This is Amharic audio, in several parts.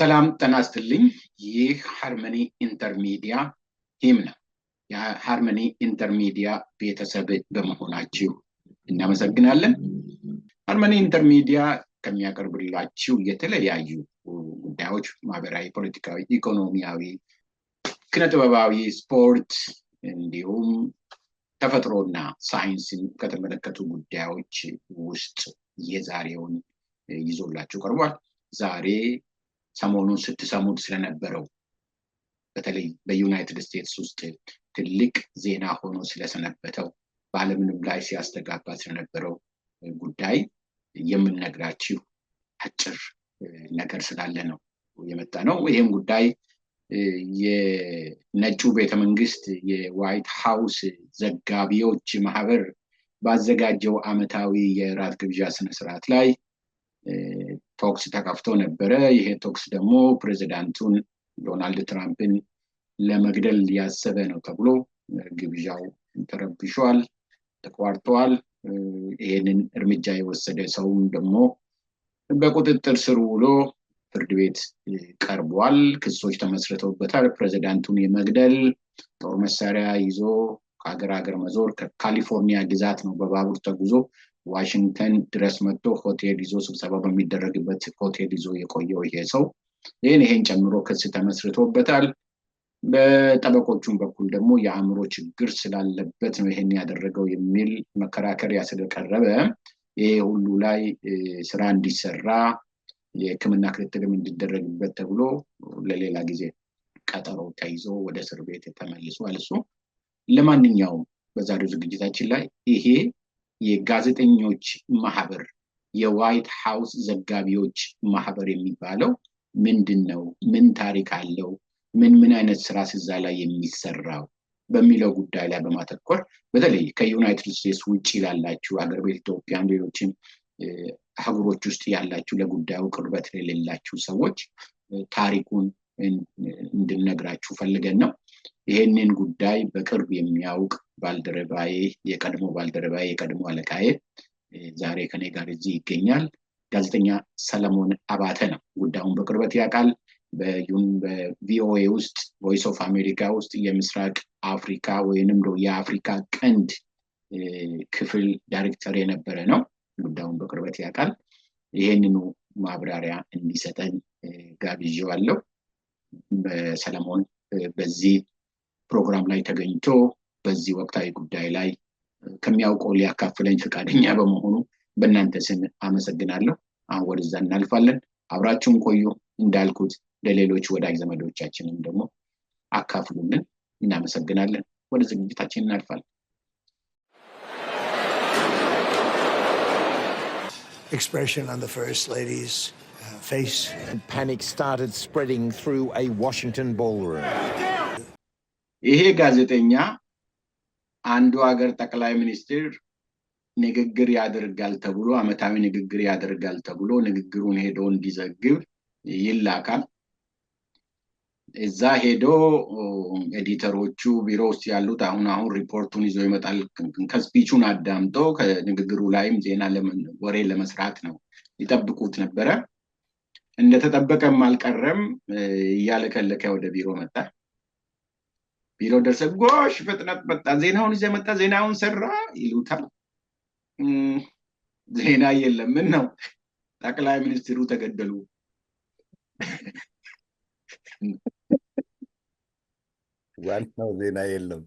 ሰላም ጤና ይስጥልኝ። ይህ ሃርመኒ ኢንተርሚዲያ ቲም ነው። የሃርመኒ ኢንተርሚዲያ ቤተሰብ በመሆናችሁ እናመሰግናለን። ሃርመኒ ኢንተርሚዲያ ከሚያቀርብላችሁ የተለያዩ ጉዳዮች ማህበራዊ፣ ፖለቲካዊ፣ ኢኮኖሚያዊ፣ ኪነጥበባዊ፣ ስፖርት እንዲሁም ተፈጥሮና ሳይንስን ከተመለከቱ ጉዳዮች ውስጥ የዛሬውን ይዞላችሁ ቀርቧል። ዛሬ ሰሞኑን ስትሰሙት ስለነበረው በተለይ በዩናይትድ ስቴትስ ውስጥ ትልቅ ዜና ሆኖ ስለሰነበተው በዓለምም ላይ ሲያስተጋባ ስለነበረው ጉዳይ የምንነግራችሁ አጭር ነገር ስላለ ነው የመጣ ነው። ይህም ጉዳይ የነጩ ቤተመንግስት የዋይት ሃውስ ዘጋቢዎች ማህበር ባዘጋጀው ዓመታዊ የራት ግብዣ ስነስርዓት ላይ ቶክስ ተከፍቶ ነበረ። ይሄ ቶክስ ደግሞ ፕሬዚዳንቱን ዶናልድ ትራምፕን ለመግደል ያሰበ ነው ተብሎ ግብዣው ተረብሿል፣ ተቋርጧል። ይሄንን እርምጃ የወሰደ ሰውም ደግሞ በቁጥጥር ስር ውሎ ፍርድ ቤት ቀርቧል። ክሶች ተመስርተውበታል። ፕሬዚዳንቱን የመግደል፣ ጦር መሳሪያ ይዞ ከሀገር መዞር፣ ከካሊፎርኒያ ግዛት ነው በባቡር ተጉዞ ዋሽንግተን ድረስ መጥቶ ሆቴል ይዞ ስብሰባ በሚደረግበት ሆቴል ይዞ የቆየው ይሄ ሰው ይሄን ጨምሮ ክስ ተመስርቶበታል። በጠበቆቹም በኩል ደግሞ የአእምሮ ችግር ስላለበት ነው ይሄን ያደረገው የሚል መከራከሪያ ስለቀረበ ይሄ ሁሉ ላይ ስራ እንዲሰራ የሕክምና ክትትልም እንዲደረግበት ተብሎ ለሌላ ጊዜ ቀጠሮ ተይዞ ወደ እስር ቤት ተመልሷል። እሱ ለማንኛውም በዛሬው ዝግጅታችን ላይ ይሄ የጋዜጠኞች ማህበር የዋይት ሃውስ ዘጋቢዎች ማህበር የሚባለው ምንድነው? ምን ታሪክ አለው? ምን አይነት ስራ እዛ ላይ የሚሰራው በሚለው ጉዳይ ላይ በማተኮር በተለይ ከዩናይትድ ስቴትስ ውጪ ላላችሁ አገር ቤት ኢትዮጵያን፣ ሌሎችም አህጉሮች ውስጥ ያላችሁ ለጉዳዩ ቅርበት የሌላችሁ ሰዎች ታሪኩን እንድነግራችሁ ፈልገን ነው። ይሄንን ጉዳይ በቅርብ የሚያውቅ ባልደረባዬ የቀድሞ አለቃዬ ዛሬ ከኔ ጋር እዚህ ይገኛል። ጋዜጠኛ ሰለሞን አባተ ነው። ጉዳዩን በቅርበት ያውቃል። በቪኦኤ ውስጥ ቮይስ ኦፍ አሜሪካ ውስጥ የምስራቅ አፍሪካ ወይንም የአፍሪካ ቀንድ ክፍል ዳይሬክተር የነበረ ነው። ጉዳዩን በቅርበት ያውቃል። ይሄንኑ ማብራሪያ እንዲሰጠን ጋብዤዋለሁ። ሰለሞን በዚህ ፕሮግራም ላይ ተገኝቶ በዚህ ወቅታዊ ጉዳይ ላይ ከሚያውቀው ሊያካፍለኝ ፈቃደኛ በመሆኑ በእናንተ ስም አመሰግናለሁ። አሁን ወደዛ እናልፋለን። አብራችሁን ቆዩ። እንዳልኩት ለሌሎች ወዳጅ ዘመዶቻችንም ደግሞ አካፍሉልን። እናመሰግናለን። ወደ ዝግጅታችን እናልፋለን። Expression on the First Lady's face. Panic started spreading through a Washington ballroom. ይሄ ጋዜጠኛ አንዱ ሀገር ጠቅላይ ሚኒስትር ንግግር ያደርጋል ተብሎ ዓመታዊ ንግግር ያደርጋል ተብሎ ንግግሩን ሄዶ እንዲዘግብ ይላካል። እዛ ሄዶ ኤዲተሮቹ ቢሮ ውስጥ ያሉት አሁን ሪፖርቱን ይዞ ይመጣል። ከስፒቹን አዳምጦ ከንግግሩ ላይም ዜና ወሬ ለመስራት ነው ይጠብቁት ነበረ። እንደተጠበቀም አልቀረም። እያለከለከ ወደ ቢሮ መጣ። ቢሮ ደርሰ ጎሽ ፍጥነት መጣ፣ ዜናውን ይዘህ መጣ፣ ዜናውን ሰራ ይሉታል። ዜና የለም። ምን ነው? ጠቅላይ ሚኒስትሩ ተገደሉ። ዋናው ዜና የለም።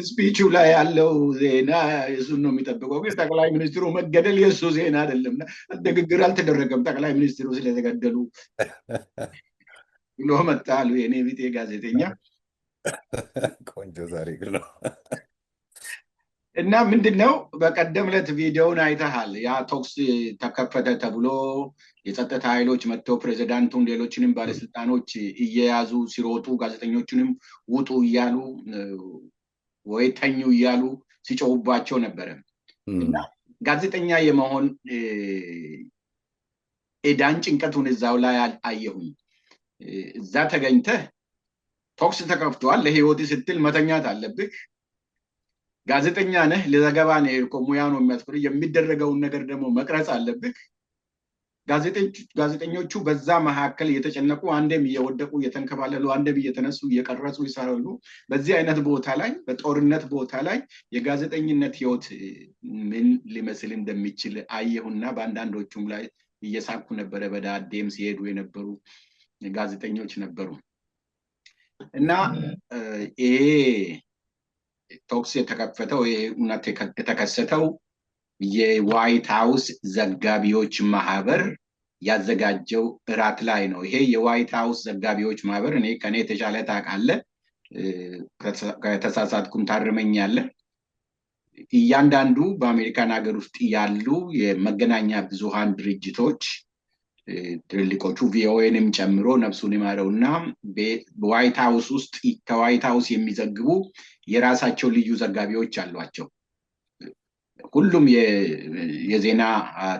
ስፒቹ ላይ ያለው ዜና እሱን ነው የሚጠብቀው። ግን ጠቅላይ ሚኒስትሩ መገደል የእሱ ዜና አይደለም። ንግግር አልተደረገም ጠቅላይ ሚኒስትሩ ስለተገደሉ ብሎ መጣ አሉ የኔ ቢጤ ጋዜጠኛ። ቆንጆ ታሪክ ነው። እና ምንድነው በቀደም ዕለት ቪዲዮውን አይተሃል። ያ ቶክስ ተከፈተ ተብሎ የጸጥታ ኃይሎች መጥተው ፕሬዚዳንቱን ሌሎችንም ባለስልጣኖች እየያዙ ሲሮጡ ጋዜጠኞቹንም ውጡ እያሉ ወይ ተኙ እያሉ ሲጮሁባቸው ነበረ። እና ጋዜጠኛ የመሆን ኤዳን ጭንቀቱን እዛው ላይ አየሁኝ። እዛ ተገኝተህ ቶክስ ተከፍቷል፣ ለህይወት ስትል መተኛት አለብህ። ጋዜጠኛ ነህ፣ ለዘገባ ነው፣ ሙያ ነው የሚያስፈልግ። የሚደረገውን ነገር ደግሞ መቅረጽ አለብህ። ጋዜጠኞቹ በዛ መካከል እየተጨነቁ አንዴም እየወደቁ እየተንከባለሉ አንዴም እየተነሱ እየቀረጹ ይሰራሉ። በዚህ አይነት ቦታ ላይ በጦርነት ቦታ ላይ የጋዜጠኝነት ህይወት ምን ሊመስል እንደሚችል አየሁና በአንዳንዶቹም ላይ እየሳኩ ነበረ። በዳዴም ሲሄዱ የነበሩ ጋዜጠኞች ነበሩ እና ይሄ ቶክስ የተከፈተው ይሄ እውነት የተከሰተው የዋይት ሃውስ ዘጋቢዎች ማህበር ያዘጋጀው እራት ላይ ነው። ይሄ የዋይት ሃውስ ዘጋቢዎች ማህበር እኔ ከኔ የተሻለ ታውቃለህ፣ ከተሳሳትኩም ታርመኛለህ። እያንዳንዱ በአሜሪካን ሀገር ውስጥ ያሉ የመገናኛ ብዙሃን ድርጅቶች ትልልቆቹ ቪኦኤንም ጨምሮ ነፍሱን ይማረውና በዋይት ሃውስ ውስጥ ከዋይት ሃውስ የሚዘግቡ የራሳቸው ልዩ ዘጋቢዎች አሏቸው። ሁሉም የዜና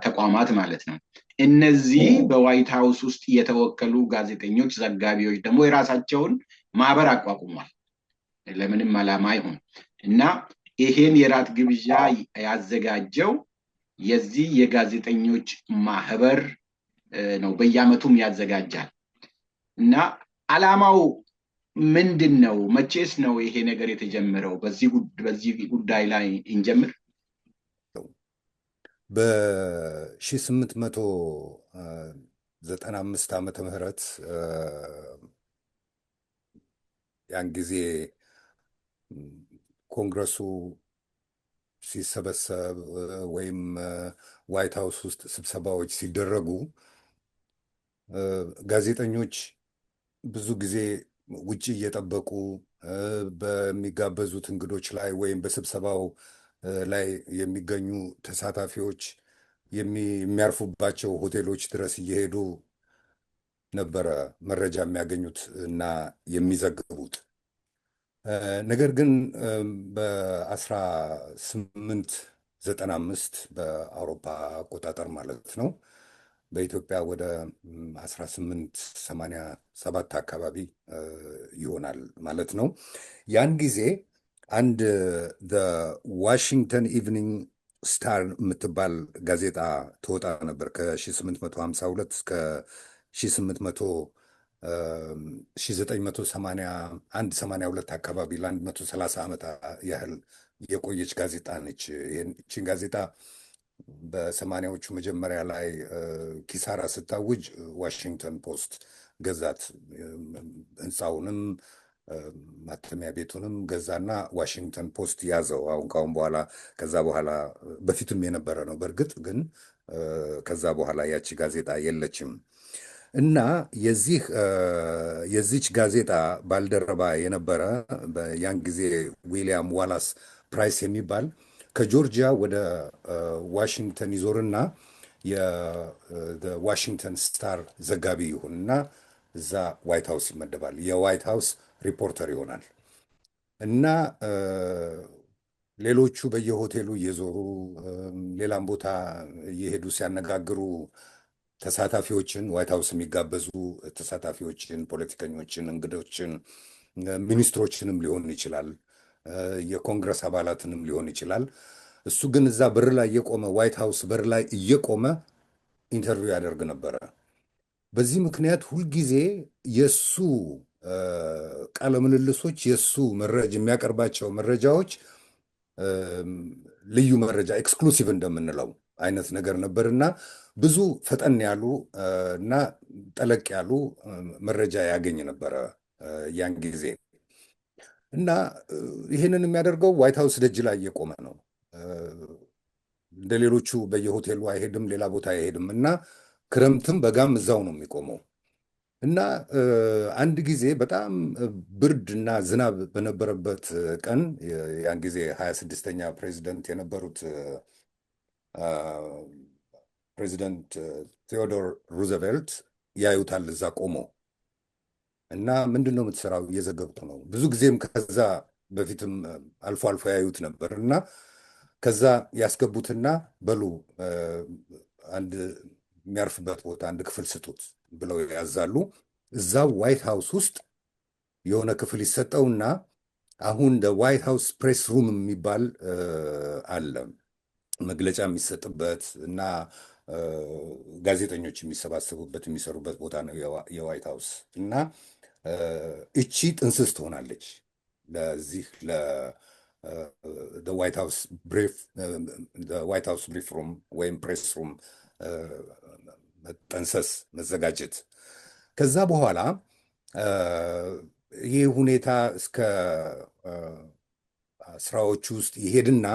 ተቋማት ማለት ነው። እነዚህ በዋይት ሃውስ ውስጥ የተወከሉ ጋዜጠኞች፣ ዘጋቢዎች ደግሞ የራሳቸውን ማህበር አቋቁሟል። ለምንም ዓላማ ይሁን እና ይሄን የራት ግብዣ ያዘጋጀው የዚህ የጋዜጠኞች ማህበር ነው። በየአመቱም ያዘጋጃል እና ዓላማው ምንድን ነው? መቼስ ነው ይሄ ነገር የተጀመረው? በዚህ ጉዳይ ላይ እንጀምር። በ1895 ዓመተ ምህረት ያን ጊዜ ኮንግረሱ ሲሰበሰብ ወይም ዋይት ሃውስ ውስጥ ስብሰባዎች ሲደረጉ ጋዜጠኞች ብዙ ጊዜ ውጭ እየጠበቁ በሚጋበዙት እንግዶች ላይ ወይም በስብሰባው ላይ የሚገኙ ተሳታፊዎች የሚያርፉባቸው ሆቴሎች ድረስ እየሄዱ ነበረ መረጃ የሚያገኙት እና የሚዘግቡት። ነገር ግን በ1895 በአውሮፓ አቆጣጠር ማለት ነው፣ በኢትዮጵያ ወደ 1887 አካባቢ ይሆናል ማለት ነው። ያን ጊዜ አንድ ዋሽንግተን ኢቭኒንግ ስታር የምትባል ጋዜጣ ትወጣ ነበር ከ1852 እስከ 1981-82 አካባቢ ለ130 ዓመት ያህል የቆየች ጋዜጣ ነች። ይህችን ጋዜጣ በሰማንያዎቹ መጀመሪያ ላይ ኪሳራ ስታውጅ ዋሽንግተን ፖስት ገዛት። ህንፃውንም ማተሚያ ቤቱንም ገዛና ዋሽንግተን ፖስት ያዘው። አሁን ካሁን በኋላ ከዛ በኋላ በፊትም የነበረ ነው በእርግጥ ግን ከዛ በኋላ ያቺ ጋዜጣ የለችም። እና የዚች ጋዜጣ ባልደረባ የነበረ ያን ጊዜ ዊሊያም ዋላስ ፕራይስ የሚባል ከጆርጂያ ወደ ዋሽንግተን ይዞርና የዋሽንግተን ስታር ዘጋቢ ይሁንና እዛ ዋይት ሃውስ ይመደባል። የዋይት ሃውስ ሪፖርተር ይሆናል እና ሌሎቹ በየሆቴሉ እየዞሩ ሌላም ቦታ እየሄዱ ሲያነጋግሩ ተሳታፊዎችን፣ ዋይት ሃውስ የሚጋበዙ ተሳታፊዎችን፣ ፖለቲከኞችን፣ እንግዶችን፣ ሚኒስትሮችንም ሊሆን ይችላል፣ የኮንግረስ አባላትንም ሊሆን ይችላል። እሱ ግን እዛ በር ላይ እየቆመ ዋይት ሃውስ በር ላይ እየቆመ ኢንተርቪው ያደርግ ነበረ። በዚህ ምክንያት ሁልጊዜ የእሱ ቃለ ምልልሶች የእሱ የሚያቀርባቸው መረጃዎች ልዩ መረጃ ኤክስክሉሲቭ እንደምንለው አይነት ነገር ነበርና ብዙ ፈጠን ያሉ እና ጠለቅ ያሉ መረጃ ያገኝ ነበረ ያን ጊዜ። እና ይህንን የሚያደርገው ዋይት ሃውስ ደጅ ላይ እየቆመ ነው። እንደ ሌሎቹ በየሆቴሉ አይሄድም፣ ሌላ ቦታ አይሄድም እና ክረምትም በጋም እዛው ነው የሚቆመው። እና አንድ ጊዜ በጣም ብርድ እና ዝናብ በነበረበት ቀን ያን ጊዜ 26ኛ ፕሬዚደንት የነበሩት ፕሬዚደንት ቴዎዶር ሩዘቬልት ያዩታል እዛ ቆሞ እና ምንድን ነው የምትሰራው? እየዘገብኩ ነው። ብዙ ጊዜም ከዛ በፊትም አልፎ አልፎ ያዩት ነበር እና ከዛ ያስገቡትና በሉ አንድ የሚያርፍበት ቦታ አንድ ክፍል ስጡት ብለው ያዛሉ። እዛው ዋይት ሃውስ ውስጥ የሆነ ክፍል ይሰጠውና አሁን ዋይት ሃውስ ፕሬስ ሩም የሚባል አለ፣ መግለጫ የሚሰጥበት እና ጋዜጠኞች የሚሰባሰቡበት የሚሰሩበት ቦታ ነው የዋይት ሃውስ እና እቺ ጥንስስ ትሆናለች ለዚህ ዋይት ሃውስ ብሪፍ ሩም ወይም ፕሬስ ሩም መጠንሰስ መዘጋጀት። ከዛ በኋላ ይህ ሁኔታ እስከ ስራዎቹ ውስጥ ይሄድና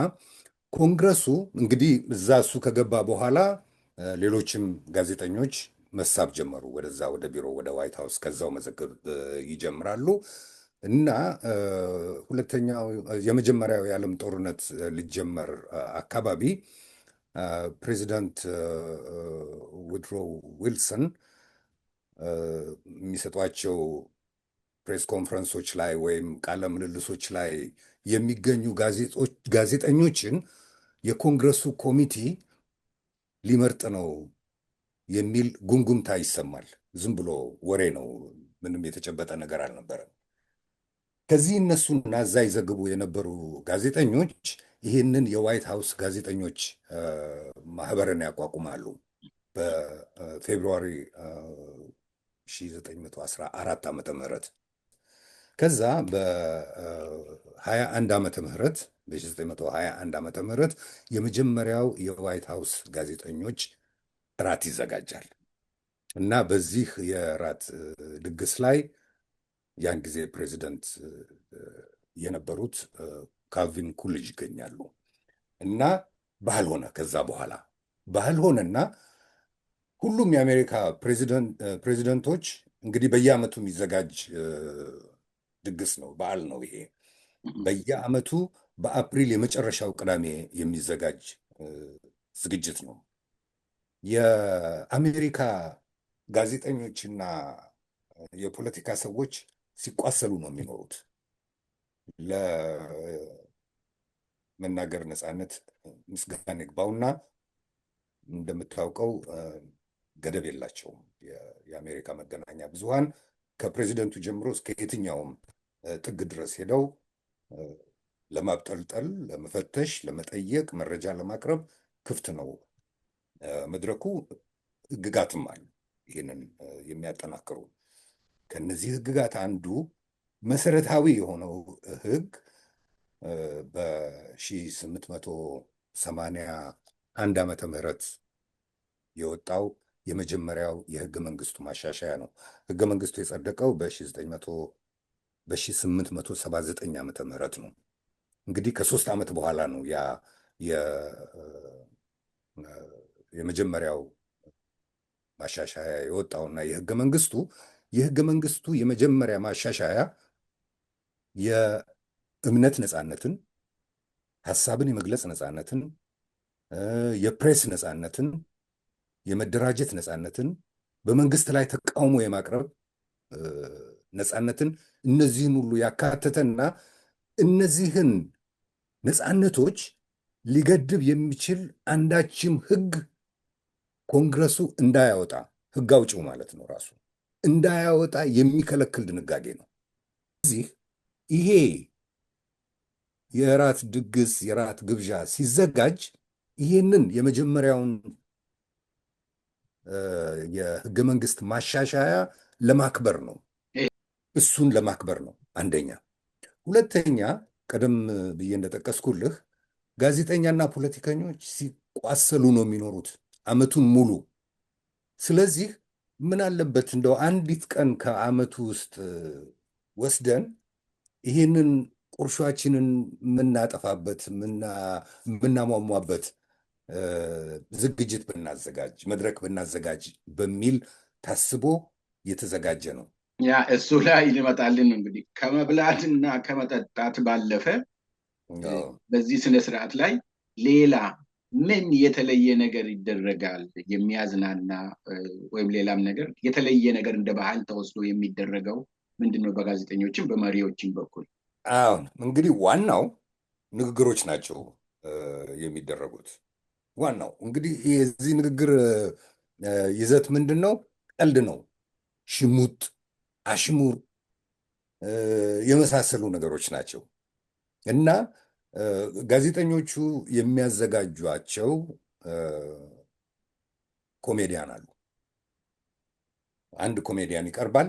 ኮንግረሱ እንግዲህ እዛ እሱ ከገባ በኋላ ሌሎችም ጋዜጠኞች መሳብ ጀመሩ ወደዛ ወደ ቢሮ ወደ ዋይት ሃውስ ከዛው መዘገብ ይጀምራሉ እና የመጀመሪያው የዓለም ጦርነት ሊጀመር አካባቢ ፕሬዚዳንት ውድሮ ዊልሰን የሚሰጧቸው ፕሬስ ኮንፈረንሶች ላይ ወይም ቃለ ምልልሶች ላይ የሚገኙ ጋዜጠኞችን የኮንግረሱ ኮሚቴ ሊመርጥ ነው የሚል ጉምጉምታ ይሰማል። ዝም ብሎ ወሬ ነው፣ ምንም የተጨበጠ ነገር አልነበረም። ከዚህ እነሱና እዛ ይዘግቡ የነበሩ ጋዜጠኞች ይህንን የዋይት ሃውስ ጋዜጠኞች ማህበርን ያቋቁማሉ። በፌብሩዋሪ 1914 ዓመተ ምህረት ከዛ በ21 ዓመተ ምህረት በ1921 ዓመተ ምህረት የመጀመሪያው የዋይት ሃውስ ጋዜጠኞች እራት ይዘጋጃል እና በዚህ የእራት ድግስ ላይ ያን ጊዜ ፕሬዚደንት የነበሩት ካልቪን ኩልጅ ይገኛሉ እና ባህል ሆነ። ከዛ በኋላ ባህል ሆነና ሁሉም የአሜሪካ ፕሬዚደንቶች እንግዲህ በየዓመቱ የሚዘጋጅ ድግስ ነው፣ በዓል ነው ይሄ። በየዓመቱ በአፕሪል የመጨረሻው ቅዳሜ የሚዘጋጅ ዝግጅት ነው። የአሜሪካ ጋዜጠኞችና የፖለቲካ ሰዎች ሲቋሰሉ ነው የሚኖሩት። ለመናገር ነፃነት ምስጋና ይግባውና እንደምታውቀው ገደብ የላቸውም። የአሜሪካ መገናኛ ብዙሃን ከፕሬዚደንቱ ጀምሮ እስከ የትኛውም ጥግ ድረስ ሄደው ለማብጠልጠል፣ ለመፈተሽ፣ ለመጠየቅ፣ መረጃ ለማቅረብ ክፍት ነው መድረኩ። ህግጋትም አሉ ይህንን የሚያጠናክሩ። ከነዚህ ህግጋት አንዱ መሰረታዊ የሆነው ህግ በ1881 ዓመተ ምህረት የወጣው የመጀመሪያው የህገ መንግስቱ ማሻሻያ ነው። ህገ መንግስቱ የጸደቀው በ1879 ዓመተ ምህረት ነው። እንግዲህ ከ3 ዓመት በኋላ ነው ያ የመጀመሪያው ማሻሻያ የወጣውና የህገ መንግስቱ የመጀመሪያ ማሻሻያ የእምነት ነፃነትን፣ ሀሳብን የመግለጽ ነፃነትን፣ የፕሬስ ነፃነትን፣ የመደራጀት ነፃነትን፣ በመንግስት ላይ ተቃውሞ የማቅረብ ነፃነትን፣ እነዚህን ሁሉ ያካተተና እነዚህን ነፃነቶች ሊገድብ የሚችል አንዳችም ህግ ኮንግረሱ እንዳያወጣ፣ ህግ አውጪው ማለት ነው ራሱ እንዳያወጣ የሚከለክል ድንጋጌ ነው። እዚህ ይሄ የራት ድግስ የራት ግብዣ ሲዘጋጅ ይህንን የመጀመሪያውን የህገ መንግስት ማሻሻያ ለማክበር ነው። እሱን ለማክበር ነው አንደኛ። ሁለተኛ ቀደም ብዬ እንደጠቀስኩልህ ጋዜጠኛና ፖለቲከኞች ሲቋሰሉ ነው የሚኖሩት ዓመቱን ሙሉ። ስለዚህ ምን አለበት እንደው አንዲት ቀን ከዓመቱ ውስጥ ወስደን ይህንን ቁርሾችንን የምናጠፋበት የምናሟሟበት ዝግጅት ብናዘጋጅ፣ መድረክ ብናዘጋጅ በሚል ታስቦ የተዘጋጀ ነው። ያ እሱ ላይ ሊመጣልን እንግዲህ ከመብላትና ከመጠጣት ባለፈ በዚህ ስነ ስርዓት ላይ ሌላ ምን የተለየ ነገር ይደረጋል? የሚያዝናና ወይም ሌላም ነገር የተለየ ነገር እንደ ባህል ተወስዶ የሚደረገው ምንድን ነው? በጋዜጠኞችም በመሪዎችም በኩል አሁን እንግዲህ ዋናው ንግግሮች ናቸው የሚደረጉት። ዋናው እንግዲህ የዚህ ንግግር ይዘት ምንድን ነው? ቀልድ ነው፣ ሽሙጥ፣ አሽሙር የመሳሰሉ ነገሮች ናቸው እና ጋዜጠኞቹ የሚያዘጋጇቸው ኮሜዲያን አሉ። አንድ ኮሜዲያን ይቀርባል።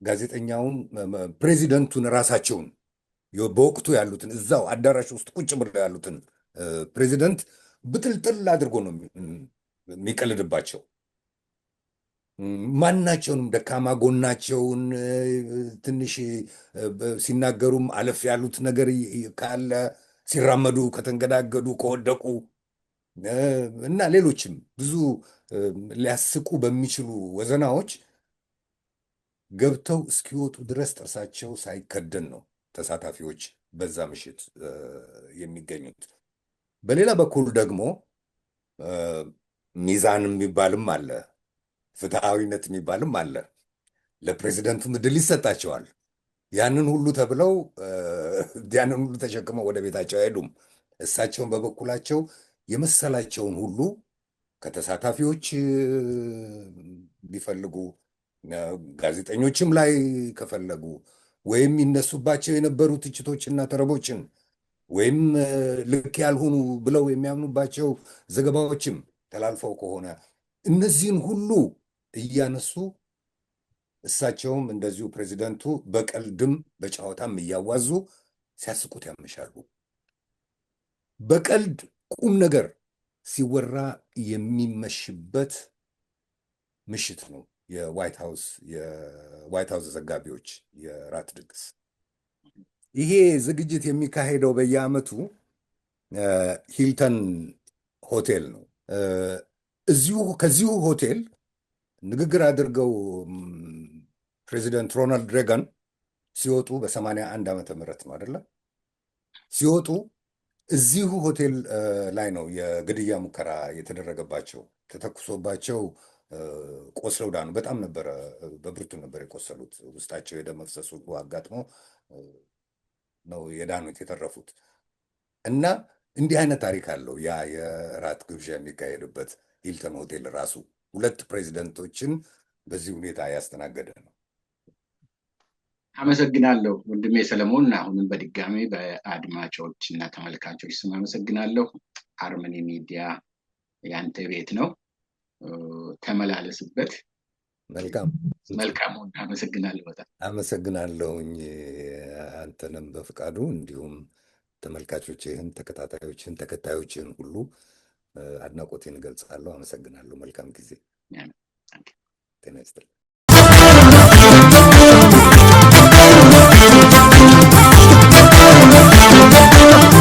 ጋዜጠኛውን ፕሬዚደንቱን ራሳቸውን በወቅቱ ያሉትን እዛው አዳራሽ ውስጥ ቁጭ ብለው ያሉትን ፕሬዚደንት ብጥልጥል አድርጎ ነው የሚቀልድባቸው። ማናቸውንም ደካማ ጎናቸውን ትንሽ ሲናገሩም አለፍ ያሉት ነገር ካለ ሲራመዱ ከተንገዳገዱ ከወደቁ እና ሌሎችም ብዙ ሊያስቁ በሚችሉ ወዘናዎች ገብተው እስኪወጡ ድረስ ጥርሳቸው ሳይከደን ነው ተሳታፊዎች በዛ ምሽት የሚገኙት። በሌላ በኩል ደግሞ ሚዛን የሚባልም አለ፣ ፍትሐዊነት የሚባልም አለ። ለፕሬዚደንቱም ዕድል ይሰጣቸዋል። ያንን ሁሉ ተብለው ያንን ሁሉ ተሸክመው ወደ ቤታቸው አይሄዱም። እሳቸውን በበኩላቸው የመሰላቸውን ሁሉ ከተሳታፊዎች ቢፈልጉ ጋዜጠኞችም ላይ ከፈለጉ ወይም ይነሱባቸው የነበሩ ትችቶችና ተረቦችን ወይም ልክ ያልሆኑ ብለው የሚያምኑባቸው ዘገባዎችም ተላልፈው ከሆነ እነዚህን ሁሉ እያነሱ እሳቸውም እንደዚሁ ፕሬዚደንቱ በቀልድም በጨዋታም እያዋዙ ሲያስቁት ያመሻሉ። በቀልድ ቁም ነገር ሲወራ የሚመሽበት ምሽት ነው የዋይት ሃውስ ዘጋቢዎች የራት ድግስ። ይሄ ዝግጅት የሚካሄደው በየዓመቱ ሂልተን ሆቴል ነው። ከዚሁ ሆቴል ንግግር አድርገው ፕሬዚደንት ሮናልድ ሬጋን ሲወጡ በ81 ዓመተ ምህረት ነው አይደለ? ሲወጡ እዚሁ ሆቴል ላይ ነው የግድያ ሙከራ የተደረገባቸው። ተተኩሶባቸው ቆስለው ዳኑ። በጣም ነበረ፣ በብርቱ ነበር የቆሰሉት። ውስጣቸው የደም መፍሰስ ሁሉ አጋጥሞ ነው የዳኑት የተረፉት። እና እንዲህ አይነት ታሪክ አለው ያ የራት ግብዣ የሚካሄድበት ሂልተን ሆቴል ራሱ ሁለት ፕሬዚደንቶችን በዚህ ሁኔታ ያስተናገደ ነው። አመሰግናለሁ ወንድሜ ሰለሞን። አሁንም በድጋሚ በአድማጮች እና ተመልካቾች ስም አመሰግናለሁ። ሃርመኒ ሚዲያ ያንተ ቤት ነው፣ ተመላለስበት። መልካም። አመሰግናለሁ። በጣም አመሰግናለሁኝ አንተንም በፍቃዱ፣ እንዲሁም ተመልካቾችህን፣ ተከታታዮችህን፣ ተከታዮችህን ሁሉ አድናቆቴን እገልጻለሁ። አመሰግናለሁ። መልካም ጊዜ። ጤና ይስጥልኝ።